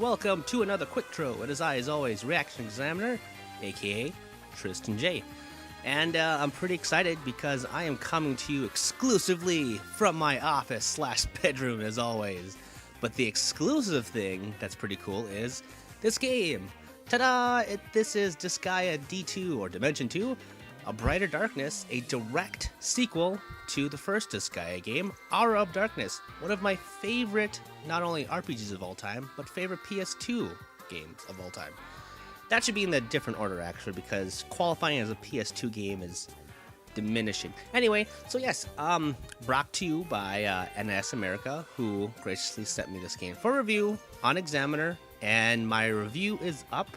welcome to another Qwiktro. It is I, as always, ReActionExaminer, aka Tristan J. And I'm pretty excited because I am coming to you exclusively from my office/bedroom, as always. But the exclusive thing that's pretty cool is this game. Ta-da! This is Disgaea D2, or Dimension 2, A Brighter Darkness, a direct sequel to the first Disgaea game, Hour of Darkness, one of my favorite, not only RPGs of all time, but favorite PS2 games of all time. That should be in the different order, actually, because qualifying as a PS2 game is diminishing. Anyway, so yes, brought to you by NIS America, who graciously sent me this game for review on Examiner, and my review is up,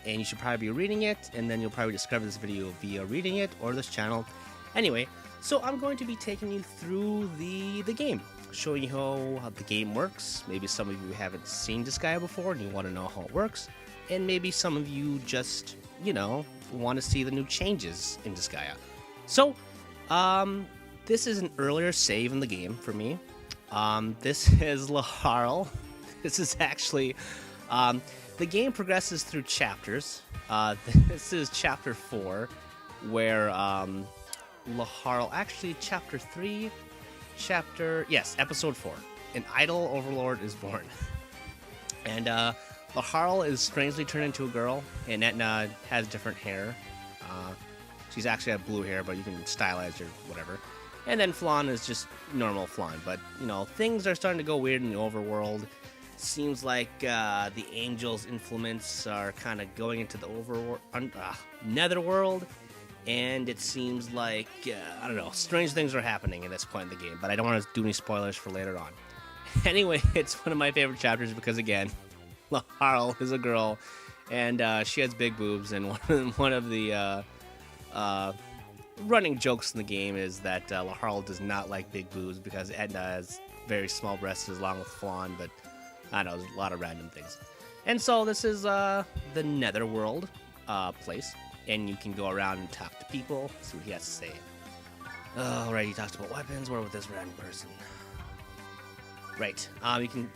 and you should probably be reading it, and then you'll probably discover this video via reading it or this channel. Anyway, so I'm going to be taking you through the game, showing you how the game works. Maybe some of you haven't seen Disgaea before and you want to know how it works, and maybe some of you just, want to see the new changes in Disgaea. So, this is an earlier save in the game for me. This is Laharl. This is actually, the game progresses through chapters. This is chapter 4, where, Laharl, actually chapter 3, episode 4. An idol overlord is born. And, Laharl is strangely turned into a girl, and Etna has different hair. She's actually got blue hair, but you can stylize her, whatever. And then Flan is just normal Flan, but, things are starting to go weird in the overworld. Seems like the angels' influence are kind of going into the netherworld, and it seems like, strange things are happening at this point in the game, but I don't want to do any spoilers for later on. Anyway, it's one of my favorite chapters because, again, Laharl is a girl, and she has big boobs, and one of the running jokes in the game is that Laharl does not like big boobs because Edna has very small breasts along with Flan, but I don't know, there's a lot of random things. And so this is the netherworld place, and you can go around and talk to people, see what he has to say. Alright, he talks about weapons. Where with this random person? Right. You can.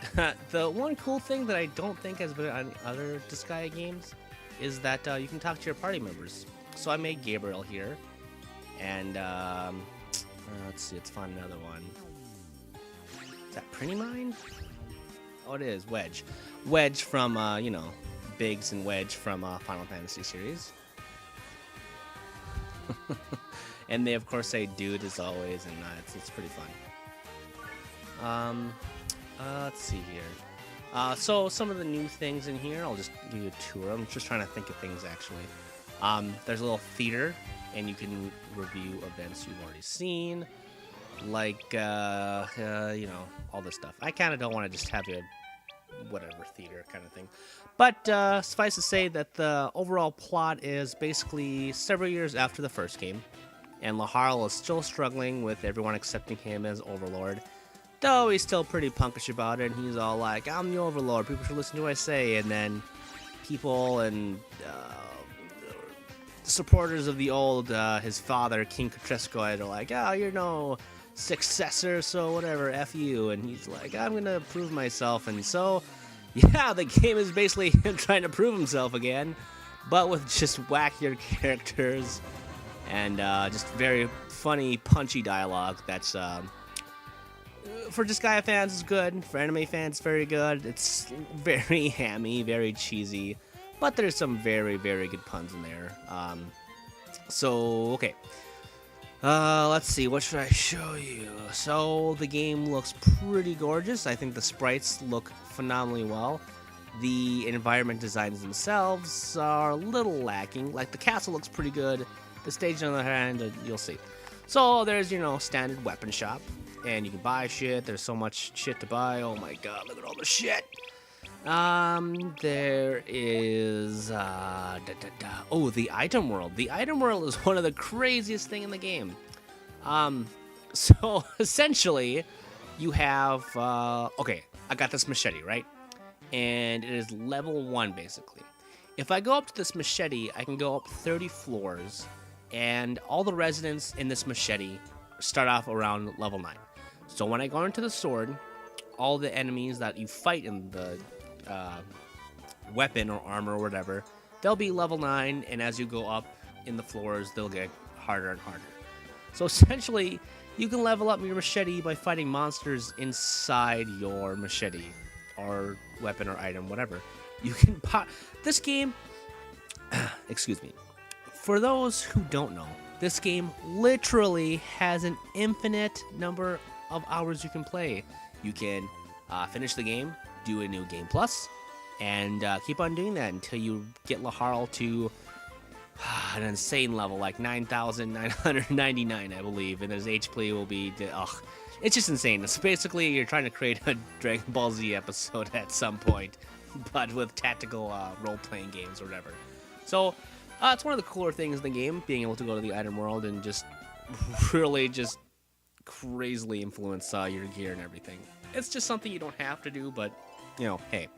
The one cool thing that I don't think has been on other Disgaea games is that you can talk to your party members. So I made Gabriel here, and let's see. Let's find another one. Is that Pretty Mine? Oh, it is Wedge. Wedge from Biggs and Wedge from Final Fantasy series. And they of course say "dude" as always, and it's pretty fun. Let's see here. So some of the new things in here, I'll just give you a tour. I'm just trying to think of things, actually. There's a little theater, and you can review events you've already seen, like, all this stuff. I kind of don't want to just have a whatever theater kind of thing. But suffice to say that the overall plot is basically several years after the first game, and Laharl is still struggling with everyone accepting him as Overlord. Though he's still pretty punkish about it, and he's all like, I'm the Overlord, people should listen to what I say, and then people and supporters of the old, his father, King Qwiktro, are like, oh, you're no successor, so whatever, F you, and he's like, I'm gonna prove myself, and so, yeah, the game is basically him trying to prove himself again, but with just wackier characters, and just very funny, punchy dialogue that's, for Disgaea fans, it's good. For anime fans, very good. It's very hammy, very cheesy, but there's some very, very good puns in there. Okay. Let's see. What should I show you? So the game looks pretty gorgeous. I think the sprites look phenomenally well. The environment designs themselves are a little lacking. Like, the castle looks pretty good. The stage, on the other hand, you'll see. So there's, standard weapon shop. And you can buy shit. There's so much shit to buy. Oh my god, look at all the shit. There is, the item world. The item world is one of the craziest thing in the game. So essentially, you have, okay, I got this machete, right? And it is level 1, basically. If I go up to this machete, I can go up 30 floors, and all the residents in this machete start off around level 9. So when I go into the sword, all the enemies that you fight in the weapon or armor or whatever, they'll be level 9, and as you go up in the floors, they'll get harder and harder. So essentially, you can level up your machete by fighting monsters inside your machete or weapon or item, whatever. You can pop this game. Excuse me. For those who don't know, this game literally has an infinite number of hours you can play. You can finish the game, do a new game plus, and keep on doing that until you get Laharl to an insane level, like 9,999, I believe, and his HP will be, it's just insane. It's basically you're trying to create a Dragon Ball Z episode at some point, but with tactical role-playing games or whatever. So it's one of the cooler things in the game, being able to go to the item world and just really just crazily influence your gear and everything. It's just something you don't have to do, but, you know, hey,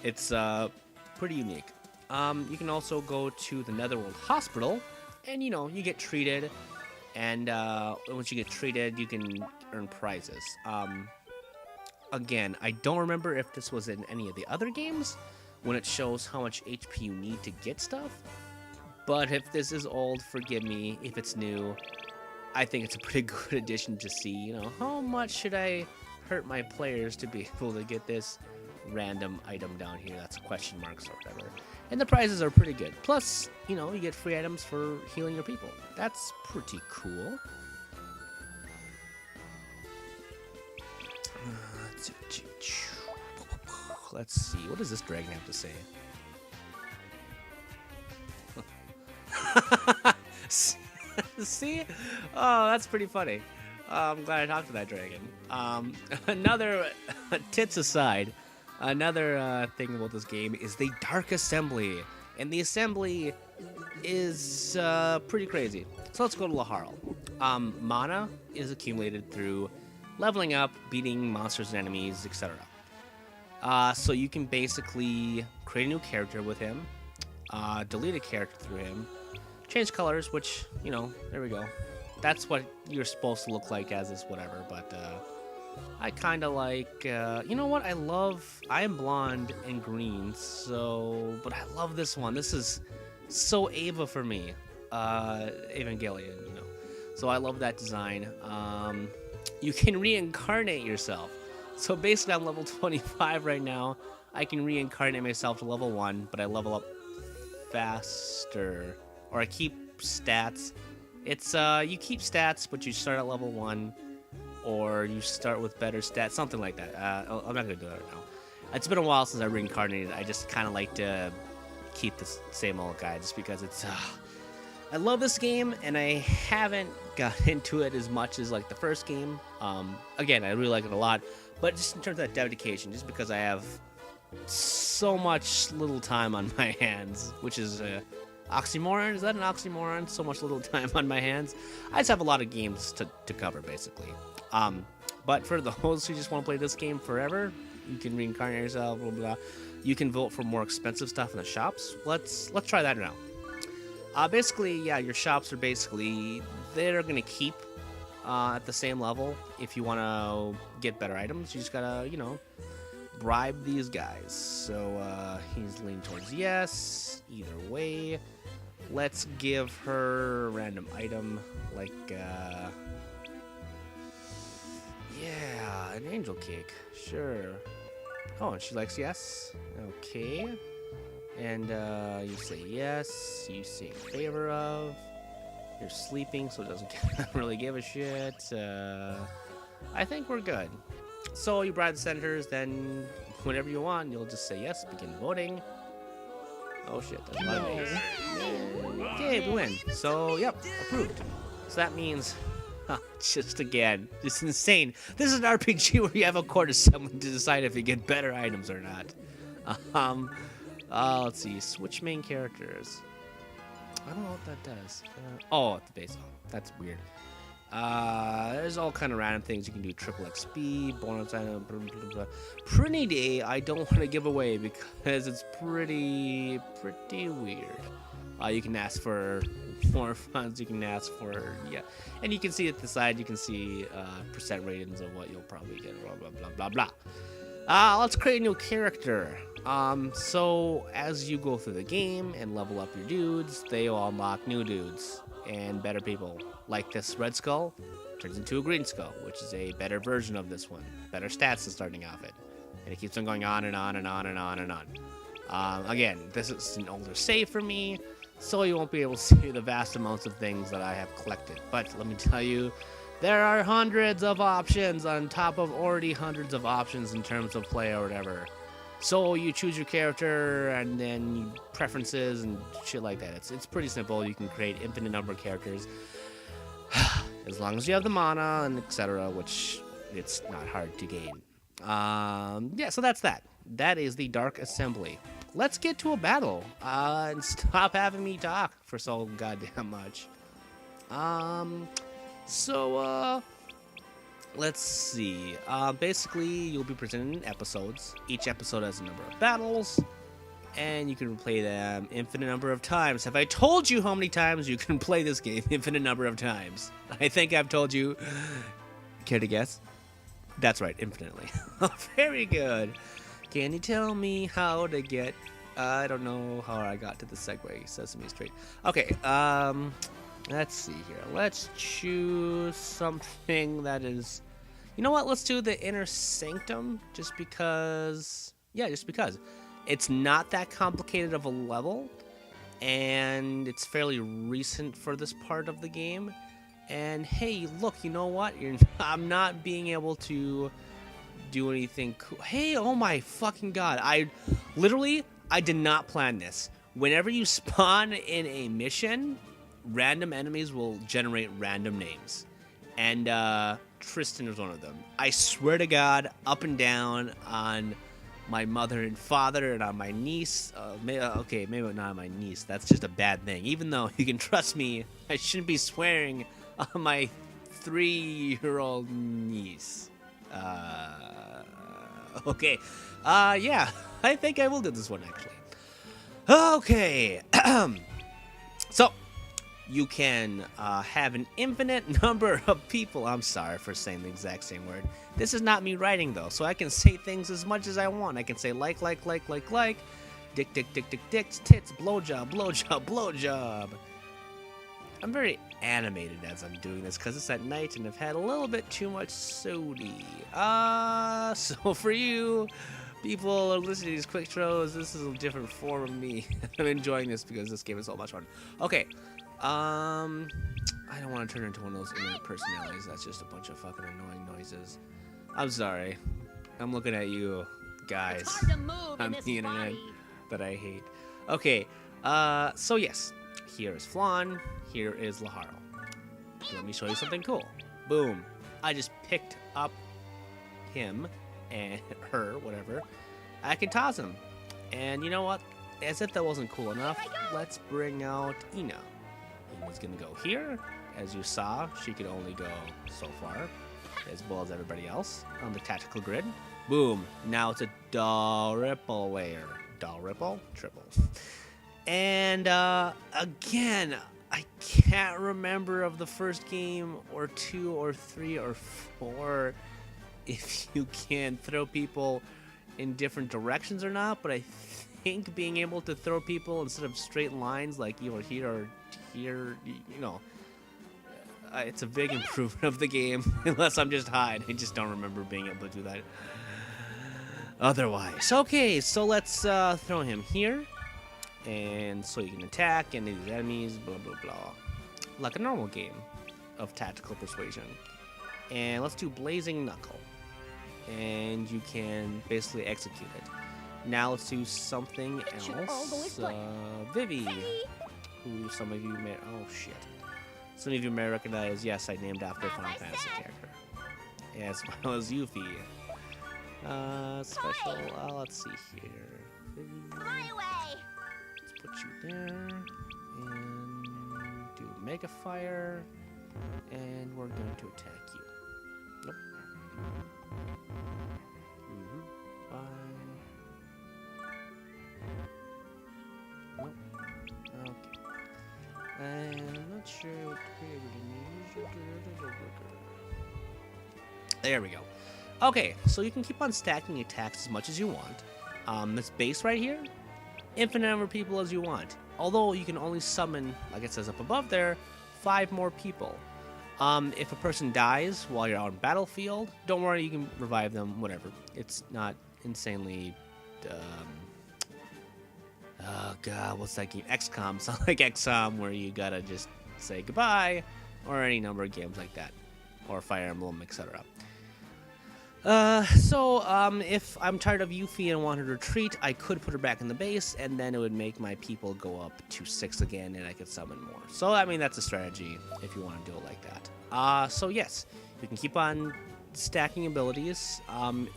it's pretty unique. You can also go to the Netherworld Hospital, and, you know, you get treated, and once you get treated, you can earn prizes. Again, I don't remember if this was in any of the other games, when it shows how much HP you need to get stuff, but if this is old, forgive me. If it's new, I think it's a pretty good addition to see, you know, how much should I hurt my players to be able to get this random item down here that's question marks or whatever. And the prizes are pretty good. Plus, you know, you get free items for healing your people. That's pretty cool. Let's see. What does this dragon have to say? See? Oh, that's pretty funny. I'm glad I talked to that dragon. Another, tits aside, another thing about this game is the Dark Assembly. And the assembly is pretty crazy. So let's go to Laharl. Mana is accumulated through leveling up, beating monsters and enemies, etc. So you can basically create a new character with him, delete a character through him, change colors, which, you know, there we go. That's what you're supposed to look like as is whatever, but I kind of like, you know what, I am blonde and green, so, but I love this one. This is so Eva for me, Evangelion, you know. So I love that design. You can reincarnate yourself. So basically I'm level 25 right now. I can reincarnate myself to level 1, but I level up faster. Or I keep stats. It's, you keep stats, but you start at level 1. Or you start with better stats, something like that. I'm not going to do that right now. It's been a while since I reincarnated. I just kind of like to keep the same old guy just because it's... I love this game, and I haven't got into it as much as like the first game. Again, I really like it a lot, but just in terms of that dedication, just because I have so much little time on my hands, which is oxymoron. Is that an oxymoron? So much little time on my hands. I just have a lot of games to cover, basically. But for those who just want to play this game forever, you can reincarnate yourself, blah, blah, blah. You can vote for more expensive stuff in the shops. Let's try that now. Basically, yeah, your shops are basically, they're going to keep at the same level. If you want to get better items, you just got to, you know, bribe these guys. So he's leaning towards yes. Either way, let's give her a random item like, yeah, an angel cake. Sure. Oh, and she likes yes. Okay. And you say yes, you say in favor of. You're sleeping, so it doesn't really give a shit. I think we're good. So you bribe the senators, then whenever you want, you'll just say yes, begin voting. Oh shit, that's a lot of names. Okay, we win. So, yep, approved. So that means, just again, it's insane. This is an RPG where you have a court assembly to decide if you get better items or not. Let's see. Switch main characters. I don't know what that does. Oh, at the base. Oh, that's weird. There's all kind of random things you can do. Triple XP, bonus item, blah, blah, blah. Pretty Day, I don't want to give away because it's pretty weird. You can ask for more funds. You can ask for, yeah. And you can see at the side, you can see percent ratings of what you'll probably get, blah, blah, blah, blah, blah. Let's create a new character. So as you go through the game and level up your dudes, they will unlock new dudes and better people. Like this red skull turns into a green skull, which is a better version of this one. Better stats than starting off it. And it keeps on going on and on and on and on and on. Again, this is an older save for me, so you won't be able to see the vast amounts of things that I have collected. But let me tell you, there are hundreds of options on top of already hundreds of options in terms of play or whatever. So you choose your character and then preferences and shit like that. It's pretty simple. You can create infinite number of characters as long as you have the mana and etc., which it's not hard to gain. Yeah, so that's that. That is the Dark Assembly. Let's get to a battle and stop having me talk for so goddamn much. Let's see. Basically, you'll be presented in episodes. Each episode has a number of battles, and you can play them infinite number of times. Have I told you how many times you can play this game? Infinite number of times. I think I've told you. Care to guess? That's right, infinitely. Very good. Can you tell me how to get... I don't know how I got to the segue, Sesame Street. Okay, let's see here. Let's choose something that is... You know what? Let's do the Inner Sanctum, just because... Yeah, just because. It's not that complicated of a level, and it's fairly recent for this part of the game. And hey, look, you know what? I'm not being able to do anything cool. Hey, oh my fucking god. I did not plan this. Whenever you spawn in a mission, random enemies will generate random names. And Tristan is one of them. I swear to God, up and down on my mother and father and on my niece. Okay, maybe not on my niece. That's just a bad thing. Even though you can trust me, I shouldn't be swearing on my 3-year-old niece. Okay. Yeah, I think I will do this one, actually. Okay. So, you can have an infinite number of people. I'm sorry for saying the exact same word. This is not me writing, though, so I can say things as much as I want. I can say like, dick, tits, blowjob, blowjob. I'm very animated as I'm doing this because it's at night and I've had a little bit too much sody. So for you people who are listening to these Qwiktros, this is a different form of me. I'm enjoying this because this game is so much fun. Okay, I don't want to turn into one of those internet personalities. That's just a bunch of fucking annoying noises. I'm sorry. I'm looking at you guys. It's hard to move on the internet that I hate. Okay, so yes. Here is Flan, here is Laharo. Let me show you something cool. Boom. I just picked up him and her, whatever. I can toss him. And you know what? As if that wasn't cool enough, let's bring out Ina. Ina's gonna go here. As you saw, she could only go so far, as well as everybody else on the tactical grid. Boom. Now it's a Dalrymple layer. Dalrymple? Triple. And again, I can't remember of the first game or 2 or 3 or 4 if you can throw people in different directions or not, but I think being able to throw people instead of straight lines like either here or here, you know, it's a big improvement of the game, unless I'm just high. I just don't remember being able to do that otherwise. Okay, so let's throw him here. And so you can attack and these enemies, blah, blah, blah. Like a normal game of tactical persuasion. And let's do Blazing Knuckle. And you can basically execute it. Now let's do something else. Vivi, who some of you may... Oh, shit. Some of you may recognize, yes, I named after a Final Fantasy character. As well as Yuffie. Special, let's see here. Vivi. Fly away! Put you there, and do Mega Fire, and we're going to attack you. Nope. Nope. Okay. I'm not sure what creator to use. There we go. Okay, so you can keep on stacking attacks as much as you want. This base right here, infinite number of people as you want. Although you can only summon, like it says up above there, 5 more people. If a person dies while you're out on battlefield, don't worry, you can revive them, whatever. It's not insanely, oh god, what's that game? XCOM, it's not like XCOM where you gotta just say goodbye, or any number of games like that, or Fire Emblem, etc. If I'm tired of Yuffie and want her to retreat, I could put her back in the base, and then it would make my people go up to 6 again, and I could summon more. So, I mean, that's a strategy if you want to do it like that. So yes, you can keep on stacking abilities.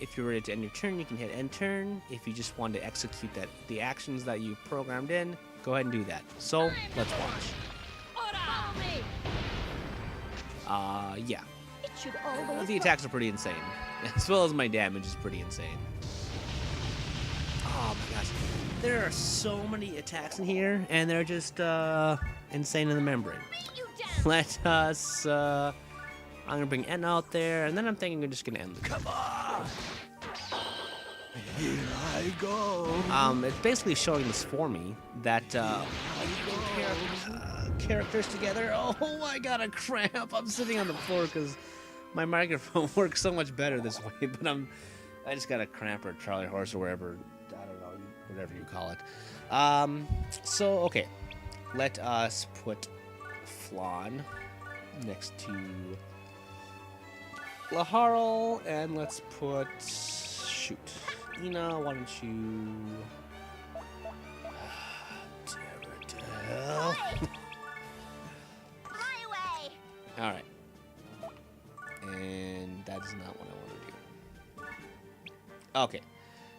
If you're ready to end your turn, you can hit end turn. If you just want to execute the actions that you've programmed in, go ahead and do that. So, let's watch. Yeah. The attacks are pretty insane, as well as my damage is pretty insane. Oh my gosh, there are so many attacks in here, and they're just insane in the membrane. Let us, I'm gonna bring N out there, and then I'm thinking we're just gonna end the game. Come on! Here I go. It's basically showing this for me that characters together. Oh, I got a cramp. I'm sitting on the floor because my microphone works so much better this way, but I just got a cramp or Charlie horse or wherever, I don't know, whatever you call it. So, okay, let us put Flan next to Laharl, and let's put, shoot, Ina, why don't you, Alright. And that is not what I want to do. Okay.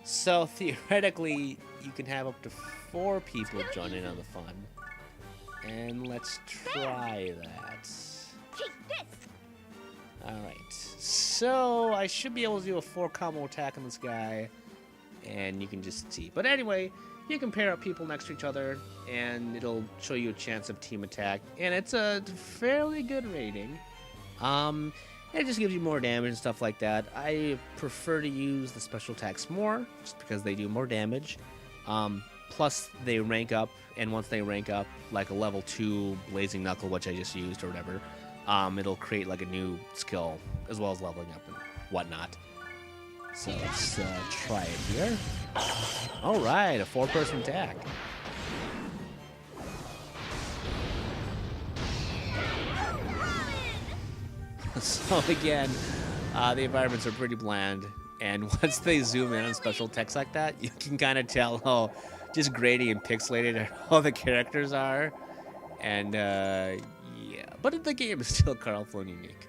So, theoretically, you can have up to 4 people join in on the fun. And let's try that. Alright. So, I should be able to do a 4 combo attack on this guy. And you can just see. But anyway, you can pair up people next to each other, and it'll show you a chance of team attack. And it's a fairly good rating. It just gives you more damage and stuff like that. I prefer to use the special attacks more, just because they do more damage. Plus, they rank up, and once they rank up, like a level 2 Blazing Knuckle, which I just used or whatever, it'll create like a new skill, as well as leveling up and whatnot. So let's try it here. Alright, a 4-person attack. So again, the environments are pretty bland, and once they zoom in on special text like that, you can kind of tell how just grainy and pixelated all the characters are. And yeah, but the game is still colorful and unique.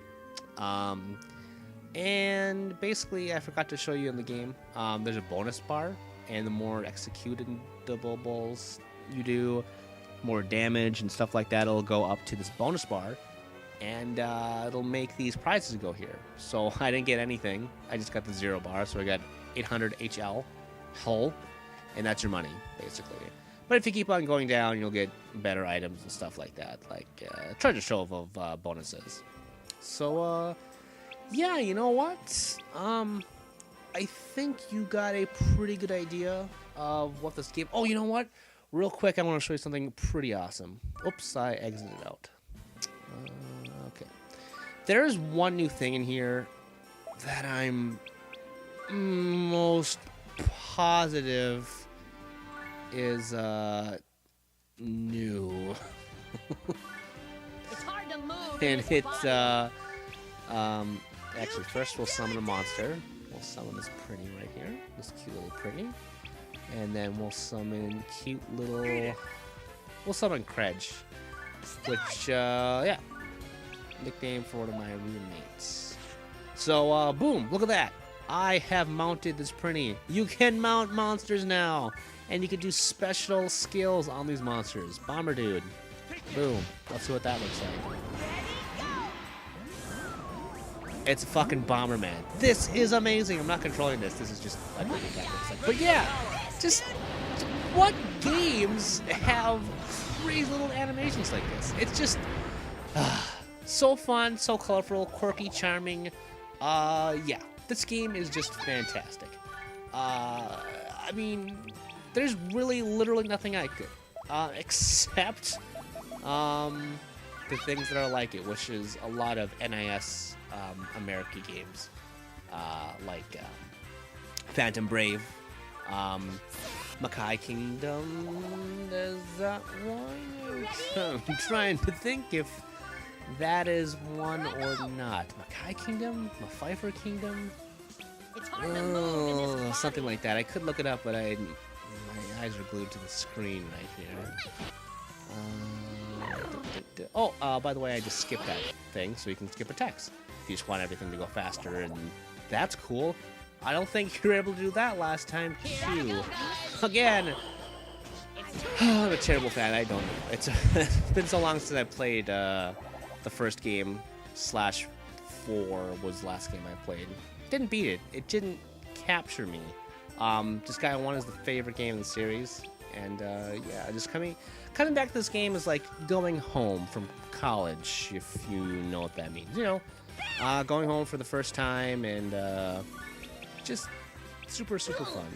And basically, I forgot to show you in the game, there's a bonus bar, and the more executables you do, more damage and stuff like that, it'll go up to this bonus bar, and it'll make these prizes go here. So I didn't get anything, I just got the 0 bar, so I got 800 HL, hull, and that's your money, basically. But if you keep on going down, you'll get better items and stuff like that, like treasure trove of bonuses. So, yeah, you know what? I think you got a pretty good idea of what this game... Oh, you know what? Real quick, I want to show you something pretty awesome. Oops, I exited out. Okay. There's one new thing in here that I'm most positive is new. It's hard to move. And it's actually first we'll summon a monster. We'll summon this pretty right here, this cute little pretty, and then we'll summon we'll summon Kredge, which yeah, nickname for one of my roommates. So boom, look at that. I have mounted this Prinny. You can mount monsters now, and you can do special skills on these monsters. Bomber Dude. Boom. Let's see what that looks like. It's a fucking Bomberman. This is amazing. I'm not controlling this. This is just like what that looks like. But yeah, just what games have crazy little animations like this? It's just so fun, so colorful, quirky, charming. Yeah. This game is just fantastic. I mean, there's really literally nothing I could, except the things that are like it, which is a lot of NIS America games, like Phantom Brave, Makai Kingdom. Is that one? I'm trying to think if that is one or not. Makai Kingdom? Pfeiffer Kingdom? Oh, something like that. I could look it up, but my eyes are glued to the screen right here. By the way, I just skipped that thing, so you can skip a text if you just want everything to go faster, and that's cool. I don't think you were able to do that last time, too. Again, I'm a terrible fan. I don't know. It's been so long since I played the first game. /4 was the last game I played. Didn't beat it. It didn't capture me. Disgaea 1 is the favorite game in the series, and yeah, just coming back to this game is like going home from college, if you know what that means. You know, going home for the first time, and just super fun.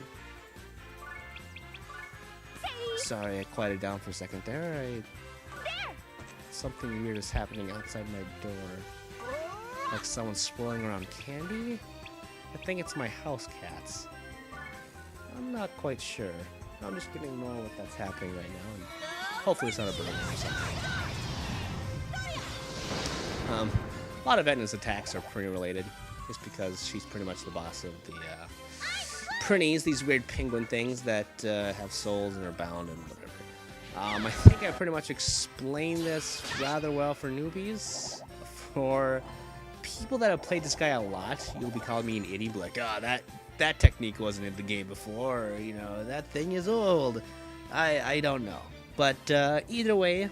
Sorry, I quieted down for a second there. Something weird is happening outside my door. Like someone's swirling around candy? I think it's my house cats. I'm not quite sure. I'm just gonna ignore what that's happening right now, and hopefully it's not a bird or something. A lot of Edna's attacks are pretty related, just because she's pretty much the boss of the Prinnies, these weird penguin things that have souls and are bound and whatever. I think I pretty much explained this rather well for newbies. For people that have played Disgaea a lot, you'll be calling me an idiot, like, that technique wasn't in the game before, or, you know, that thing is old. I don't know. But either way,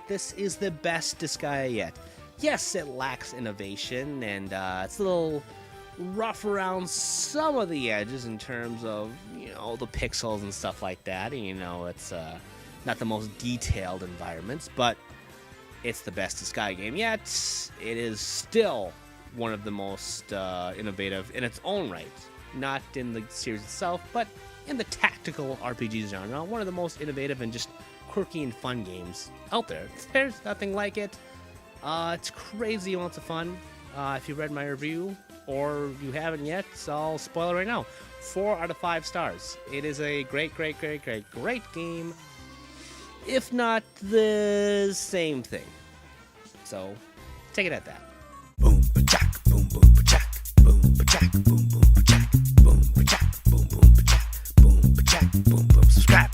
this is the best Disgaea yet. Yes, it lacks innovation, and it's a little rough around some of the edges in terms of, you know, the pixels and stuff like that. And, you know, it's not the most detailed environments, but it's the best Disgaea game yet. It is still one of the most innovative in its own right. Not in the series itself, but in the tactical RPG genre. One of the most innovative and just quirky and fun games out there. There's nothing like it. It's crazy amounts of fun. If you read my review, or you haven't yet, so I'll spoil it right now. 4 out of 5 stars. It is a great game. If not the same thing. So, take it at that. Boom, ba-jack, boom, boom, ba-jack, boom, ba-jack, boom, boom, ba-jack, boom, ba-jack, boom, boom, ba-jack, boom, ba-jack, boom, boom. Subscribe.